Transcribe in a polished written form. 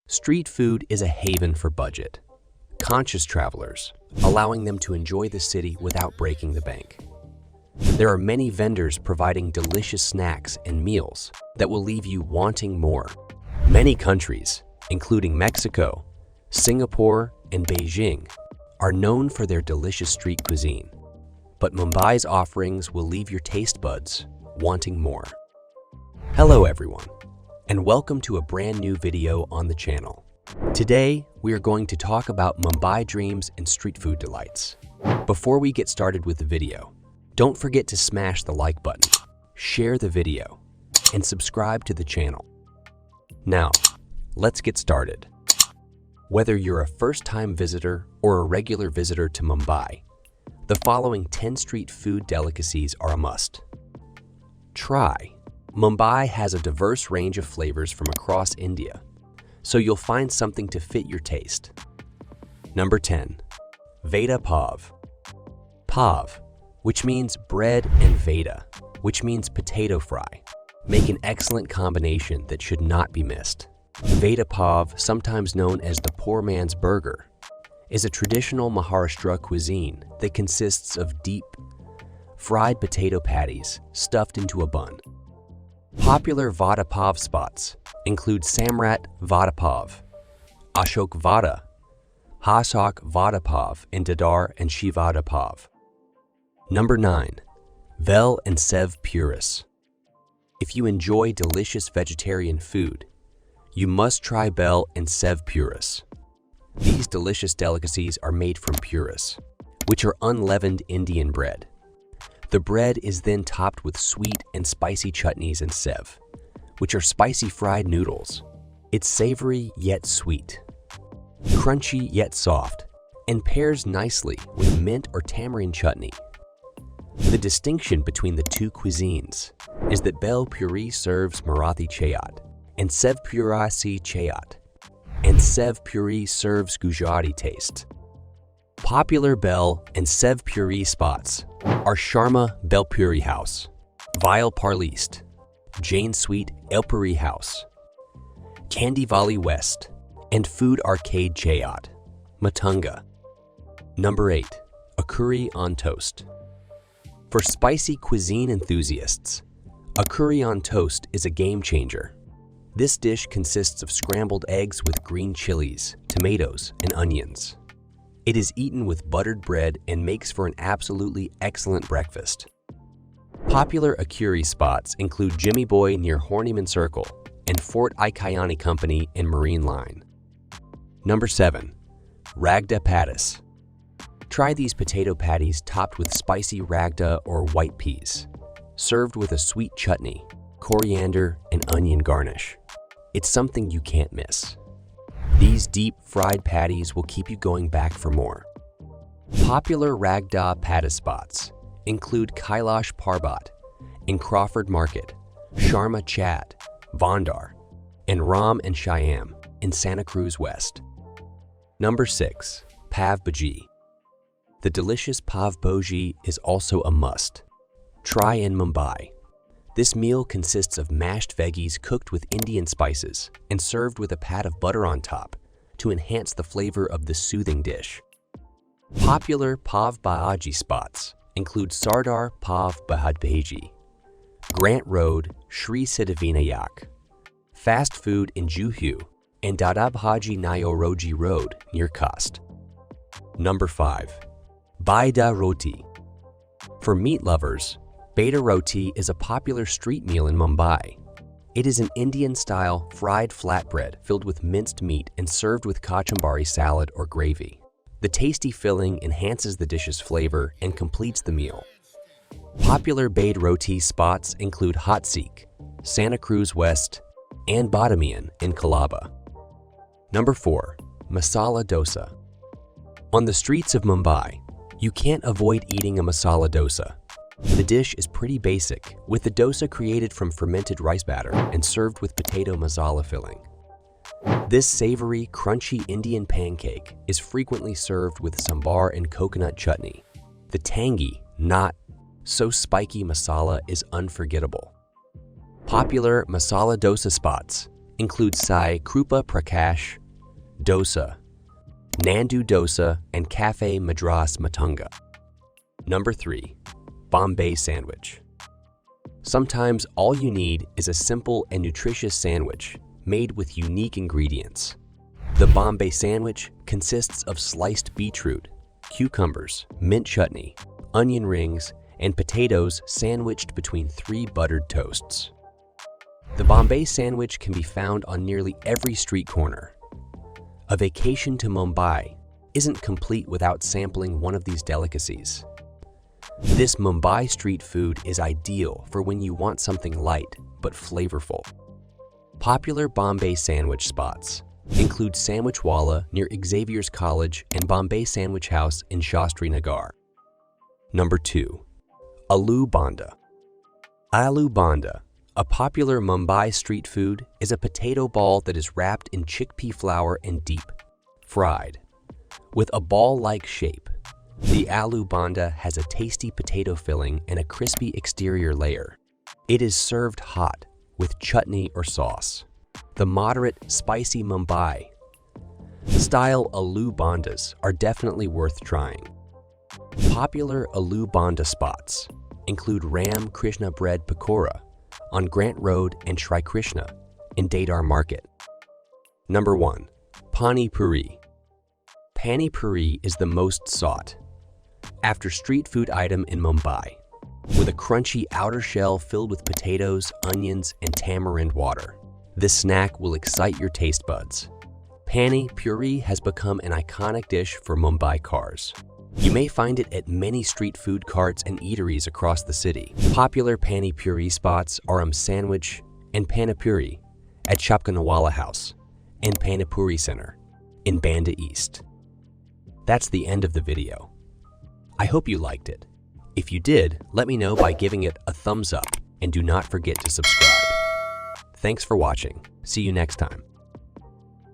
Street food is a haven for budget, conscious travelers, allowing them to enjoy the city without breaking the bank. There are many vendors providing delicious snacks and meals that will leave you wanting more. Many countries, including Mexico, Singapore, and Beijing, are known for their delicious street cuisine. But Mumbai's offerings will leave your taste buds wanting more. Hello everyone, and welcome to a brand new video on the channel. Today, we are going to talk about Mumbai dreams and street food delights. Before we get started with the video, don't forget to smash the like button, share the video, and subscribe to the channel. Now, let's get started. Whether you're a first-time visitor or a regular visitor to Mumbai, the following 10 street food delicacies are a must. Try. Mumbai has a diverse range of flavors from across India, so you'll find something to fit your taste. Number 10. Vada Pav. Pav, which means bread, and Vada, which means potato fry, make an excellent combination that should not be missed. Vada Pav, sometimes known as the poor man's burger, is a traditional Maharashtra cuisine that consists of deep, fried potato patties stuffed into a bun. Popular Vada Pav spots include Samrat Vada Pav, Ashok Vada, Hasak Vada Pav in Dadar and Shivada Pav. Number 9. Vel and Sev Purus. If you enjoy delicious vegetarian food, you must try Vel and Sev Purus. These delicious delicacies are made from purus, which are unleavened Indian bread. The bread is then topped with sweet and spicy chutneys and sev, which are spicy fried noodles. It's savory yet sweet, crunchy yet soft, and pairs nicely with mint or tamarind chutney. The distinction between the two cuisines is that Bel Puri serves Marathi chayat, and Sev Purasi chayat, and Sev Puri serves Gujarati taste. Popular Bel and Sev Puri spots are Sharma Bel Puri House, Vile Parliste, Jane Sweet El Puri House, Candy Valley West, and Food Arcade Chayat, Matunga. Number 8. Akuri on toast. For spicy cuisine enthusiasts, Akuri on toast is a game changer. This dish consists of scrambled eggs with green chilies, tomatoes, and onions. It is eaten with buttered bread and makes for an absolutely excellent breakfast. Popular Akuri spots include Jimmy Boy near Horniman Circle and Fort Ikayani Company in Marine Line. Number 7. Ragda Pis. Try these potato patties topped with spicy ragda or white peas, served with a sweet chutney, coriander, and onion garnish. It's something you can't miss. These deep fried patties will keep you going back for more. Popular Ragda Pis spots include Kailash Parbat in Crawford Market, Sharma Chat, Vondar, and Ram and Shyam in Santa Cruz West. Number 6. Pav Baji. The delicious Pav Baji is also a must. Try in Mumbai. This meal consists of mashed veggies cooked with Indian spices and served with a pat of butter on top to enhance the flavor of the soothing dish. Popular Pav Baji spots include Sardar Pav Baji, Grant Road, Sri Siddhavinayak, Fast Food in Juhu, and Dadabhaji Nayoroji Road near Cost. Number 5. Bida Roti. For meat lovers, Bida Roti is a popular street meal in Mumbai. It is an Indian-style fried flatbread filled with minced meat and served with kachumbari salad or gravy. The tasty filling enhances the dish's flavor and completes the meal. Popular Bida Roti spots include Hot Seek, Santa Cruz West, and Badamian in Colaba. Number 4. Masala Dosa. On the streets of Mumbai, you can't avoid eating a masala dosa. The dish is pretty basic, with the dosa created from fermented rice batter and served with potato masala filling. This savory, crunchy Indian pancake is frequently served with sambar and coconut chutney. The tangy, not so spiky masala is unforgettable. Popular masala dosa spots include Sai Krupa Prakash, Dosa, Nandu Dosa, and Cafe Madras Matunga. Number 3. Bombay Sandwich. Sometimes all you need is a simple and nutritious sandwich made with unique ingredients. The Bombay Sandwich consists of sliced beetroot, cucumbers, mint chutney, onion rings, and potatoes sandwiched between 3 buttered toasts. The Bombay Sandwich can be found on nearly every street corner. A vacation to Mumbai isn't complete without sampling one of these delicacies. This Mumbai street food is ideal for when you want something light but flavorful. Popular Bombay sandwich spots include Sandwich Wala near Xavier's College and Bombay Sandwich House in Shastri Nagar. Number 2. Aloo Bonda. Aloo Bonda, a popular Mumbai street food, is a potato ball that is wrapped in chickpea flour and deep fried. With a ball-like shape, the Aloo Bonda has a tasty potato filling and a crispy exterior layer. It is served hot with chutney or sauce. The moderate, spicy Mumbai style Aloo Bondas are definitely worth trying. Popular Aloo Bonda spots include Ram Krishna Bread Pakora on Grant Road and Shri Krishna in Dadar Market. Number 1. Pani Puri. Pani Puri is the most sought after street food item in Mumbai, with a crunchy outer shell filled with potatoes, onions, and tamarind water. This snack will excite your taste buds. Pani Puri has become an iconic dish for Mumbai cars. You may find it at many street food carts and eateries across the city. Popular Pani Puri spots are Sandwich and Panipuri at Chapkanawala House and Panipuri Center in Banda East. That's the end of the video. I hope you liked it. If you did, let me know by giving it a thumbs up and do not forget to subscribe. Thanks for watching. See you next time.